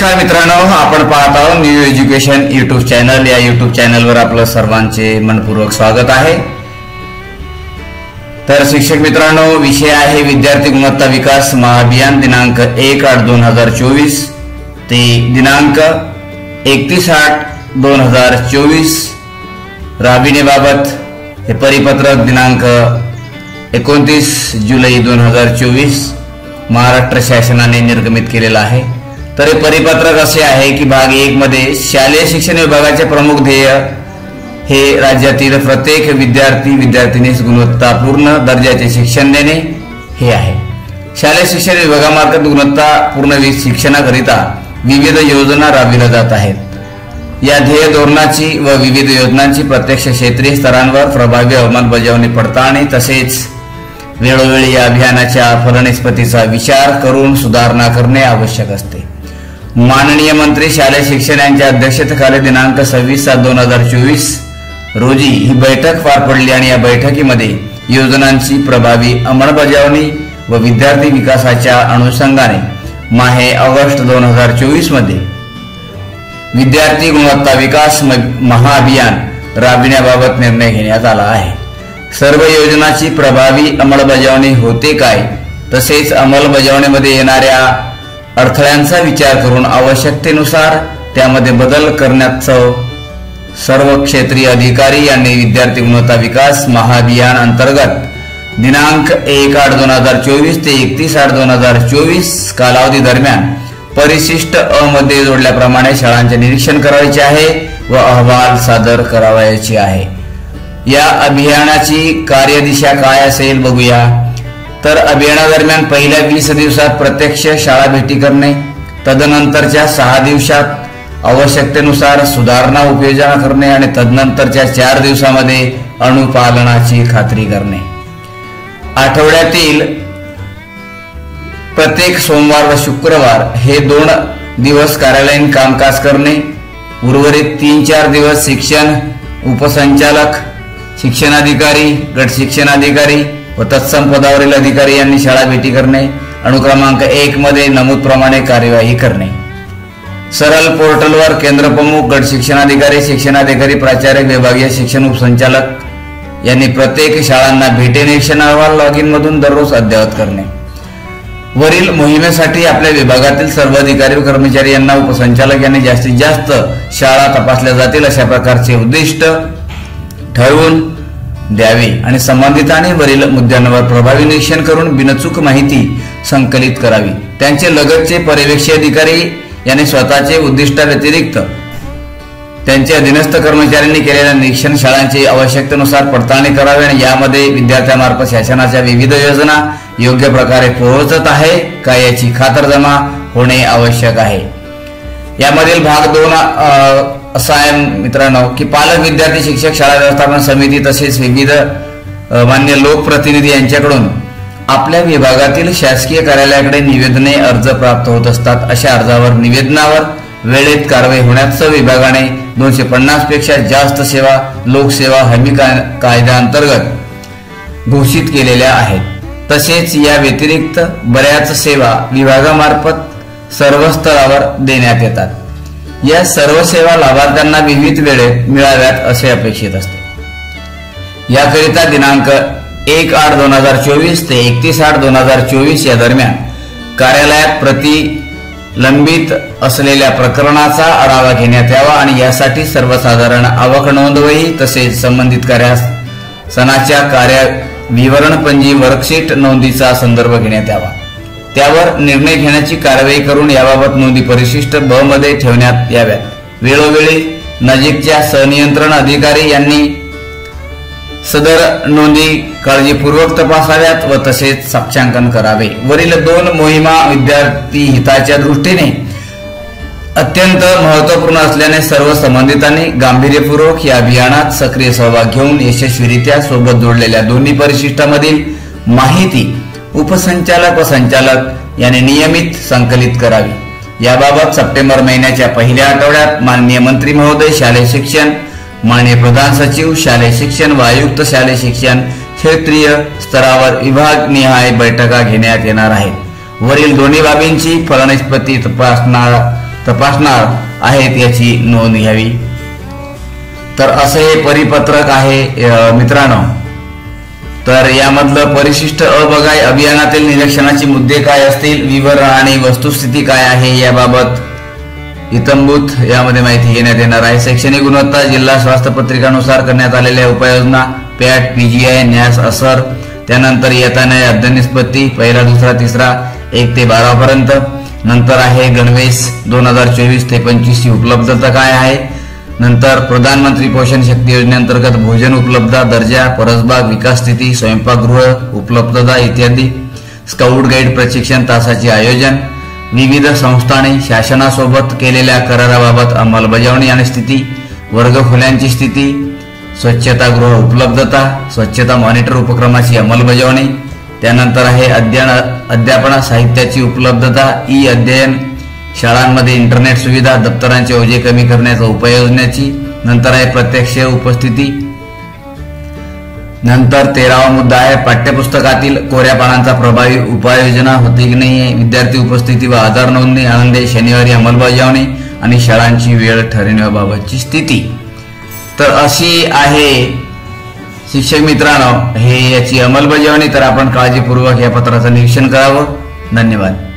नमस्कार मित्रांनो, आपण पाहत आहोत न्यू एज्युकेशन यूट्यूब चॅनल। या यूट्यूब चॅनलवर आपलं सर्वांचे मनपूर्वक स्वागत आहे। तर शिक्षक मित्रांनो, विषय आहे विद्यार्थी गुणवत्ता विकास महाअभियान दिनांक 1/8/2024 ते दिनांक 31/8/2024 राबविण्याबाबत हे परिपत्रक दिनांक 29 जुलै 2024 महाराष्ट्र शासनाने निर्गमित केलेला आहे। तर हे परिपत्रक असे आहे की भाग 1 मध्ये शालेय शिक्षण विभागाचे प्रमुख ध्येय हे राज्यातील प्रत्येक विद्यार्थीनीस गुणवत्तापूर्ण दर्जाचे शिक्षण देणे हे आहे। शालेय शिक्षण विभागामार्फत गुणवत्तापूर्ण शिक्षणाकरिता विविध योजना राबविल्या जात आहेत। या ध्येय धोरणाची व विविध योजनांची प्रत्यक्ष क्षेत्रीय स्तरांवर प्रभावी अंमलबजावणी पडताळणी तसेच वेळोवेळी या अभियानाच्या फलनिष्पत्तीचा विचार करून सुधारणा करणे आवश्यक असते। माननीय मंत्री शालेय शिक्षण यांच्या अध्यक्षतेखाली दिनांक 26/7/2024 रोजी ही बैठक पार पडली आणि या बैठकीमध्ये योजनांची प्रभावी अंमलबजावणी व विद्यार्थी विकासाच्या अनुषंगाने माहे ऑगस्ट 2024 मध्ये विद्यार्थी गुणवत्ता विकास महाअभियान राबविण्याबाबत निर्णय घेण्यात आला आहे। सर्व योजनांची प्रभावी अंमलबजावणी होते काय तसेच अंमलबजावणीमध्ये येणाऱ्या अडथळ्यांचा विचार करून आवश्यकतेनुसार त्यामध्ये बदल करण्याचा सर्व क्षेत्रीय अधिकारी यांनी विद्यार्थी गुणवत्ता विकास महाअभियान अंतर्गत दिनांक 1/8/2024 ते 31/8/2024 कालावधी दरम्यान परिशिष्ट अ मध्ये जोडल्याप्रमाणे शाळांचे निरीक्षण करायचे आहे व अहवाल सादर करावयाचे आहे। या अभियानाची कार्यदिशा काय असेल बघूया। तर अभियानादरम्यान पहिल्या 20 दिवसात प्रत्यक्ष शाळा भेटी करणे, तदनंतरच्या 6 दिवसात आवश्यकतेनुसार सुधारणा उपयोजना करणे आणि तदनंतरच्या 4 दिवसामध्ये अनुपालनाची खात्री करणे। आठवड्यातील प्रत्येक सोमवार व शुक्रवार हे 2 दिवस कार्यालयीन कामकाज करणे। उर्वरित 3-4 दिवस शिक्षण उपसंचालक, शिक्षणाधिकारी, गट शिक्षणाधिकारी व तत्सम पदावरील अधिकारी यांनी शाळा भेटी करणे। अनुक्रमांक 1 मध्ये नमूद प्रमाणे कार्यवाही करणे। सरळ पोर्टलवर केंद्र प्रमुख, गट शिक्षणाधिकारी, शिक्षणाधिकारी, प्राचार्य, विभागीय शिक्षण उपसंचालक यांनी प्रत्येक शाळांना भेटी निरीक्षण अहवाल लॉगिन मधून दररोज अद्ययावत करणे। वरील मोहिमेसाठी आपल्या विभागातील सर्व अधिकारी व कर्मचारी यांना उपसंचालक यांनी जास्तीत जास्त शाळा तपासल्या जातील अशा प्रकारचे उद्दिष्ट ठरवून द्यावे आणि संबंधितांनी वरील मुद्द्यांवर प्रभावी निरीक्षण करून बिनचूक माहिती संकलित करावी। त्यांचे लगतचे पर्यवेक्षी अधिकारी यांनी स्वतःचे उद्दिष्टाव्यतिरिक्त त्यांच्या अधीनस्थ कर्मचाऱ्यांनी केलेल्या निरीक्षण शाळांची आवश्यकतेनुसार पडताळणी करावी आणि यामध्ये विद्यार्थ्यांमार्फत शासनाच्या विविध योजना योग्य प्रकारे पोहोचत आहे का याची खातरजमा होणे आवश्यक आहे। यामधील भाग 2 असा आहे मित्रांनो की पालक, विद्यार्थी, शिक्षक, शाळा व्यवस्थापन समिती तसेच विविध मान्य लोकप्रतिनिधी यांच्याकडून आपल्या विभागातील शासकीय कार्यालयाकडे निवेदने अर्ज प्राप्त होत असतात। अशा अर्जावर निवेदनावर वेळेत कारवाई होण्यास विभागाने 250 पेक्षा जास्त सेवा लोकसेवा हमी कायद्याअंतर्गत घोषित केलेल्या आहेत। तसेच या व्यतिरिक्त बऱ्याच सेवा विभागामार्फत सर्व स्तरावर देण्यात येतात। या सर्व सेवा लाभार्थ्यांना विविध वेळेत मिळाव्यात असे अपेक्षित असते। याकरिता दिनांक 1/8/2024 ते 31/8/2024 या दरम्यान कार्यालयात प्रलंबित असलेल्या प्रकरणाचा आढावा घेण्यात यावा आणि यासाठी सर्वसाधारण आवक नोंदवही तसेच संबंधित कार्यासनाच्या कार्य विवरणपंजी वर्कशीट नोंदीचा संदर्भ घेण्यात यावा। त्यावर निर्णय घेण्याची कारवाई करून याबाबत नोंदी परिशिष्ट ब मध्ये ठेवण्यात याव्यात। वेळोवेळी नजीकच्या संनियंत्रण अधिकारी यांनी सदर नोंदी काळजीपूर्वक तपासाव्यात व तसेच साक्षांकन करावे। वरील 2 मोहिमा विद्यार्थी हिताच्या दृष्टीने अत्यंत महत्त्वपूर्ण असल्याने सर्व संबंधितांनी गांभीर्यपूर्वक या अभियानात सक्रिय सहभाग घेऊन यशस्वीरित्या सोबत जोडलेल्या दोन्ही परिशिष्टामधील माहिती उपसंचालक व संचालक यांनी नियमित संकलित करावी। याबाबत सप्टेंबर महिन्याच्या पहिल्या आठवड्यात माननीय मंत्री महोदय शालेय शिक्षण, माननीय प्रधान सचिव शालेय शिक्षण व आयुक्त शालेय शिक्षण क्षेत्रीय स्तरावर विभागनिहाय बैठका घेण्यात येणार आहेत। वरील दोन्ही बाबींची फलनिष्पत्ती तपासणार आहेत याची नोंद घ्यावी। तर असे परिपत्रक आहे मित्रांनो। तर यामधलं परिशिष्ट अ बघा, अभियानातील निरीक्षणाचे मुद्दे काय असतील, विवरण आणि वस्तुस्थिती काय आहे याबाबत इत्थंभूत यामध्ये माहिती घेण्यात येणार आहे। शैक्षणिक गुणवत्ता, जिल्हा स्वास्थ्य पत्रिकानुसार करण्यात आलेल्या उपाययोजना, पॅट, पीजीआय, न्यास, असर, त्यानंतर येताना अध्ययन निष्पत्ती 1, 2, 3, 1 ते 12 पर्यंत। नंतर आहे गणवेश 2024 ते 25 ची उपलब्धता काय आहे। नंतर प्रधानमंत्री पोषण शक्ती योजनेअंतर्गत भोजन उपलब्धता, दर्जा, परसबाग, विकास स्थिती, स्वयंपाकगृह उपलब्धता इत्यादी। स्काउट गाईड प्रशिक्षण तासाचे आयोजन, विविध संस्थांनी शासनासोबत केलेल्या कराराबाबत अंमलबजावणी आणि स्थिती, वर्गखोल्यांची स्थिती, स्वच्छतागृह उपलब्धता, स्वच्छता मॉनिटर उपक्रमाची अंमलबजावणी। त्यानंतर आहे अध्यापन साहित्याची उपलब्धता, ई अध्ययन, शाळांमध्ये इंटरनेट सुविधा, दप्तरांचे ओझे कमी करण्याच्या उपाययोजनेची। नंतर आहे प्रत्यक्ष उपस्थिती। नंतर 13वा मुद्दा आहे पाठ्यपुस्तकातील कोऱ्या पानांचा प्रभावी उपाययोजना होते की नाही, विद्यार्थी उपस्थिती व आधार नोंदणी, आनंदे शनिवारी अंमलबजावणी आणि शाळांची वेळ ठरविण्याबाबतची स्थिती। तर अशी आहे शिक्षक मित्रांनो हे याची अंमलबजावणी। तर आपण काळजीपूर्वक या पत्राचं निरीक्षण करावं। धन्यवाद।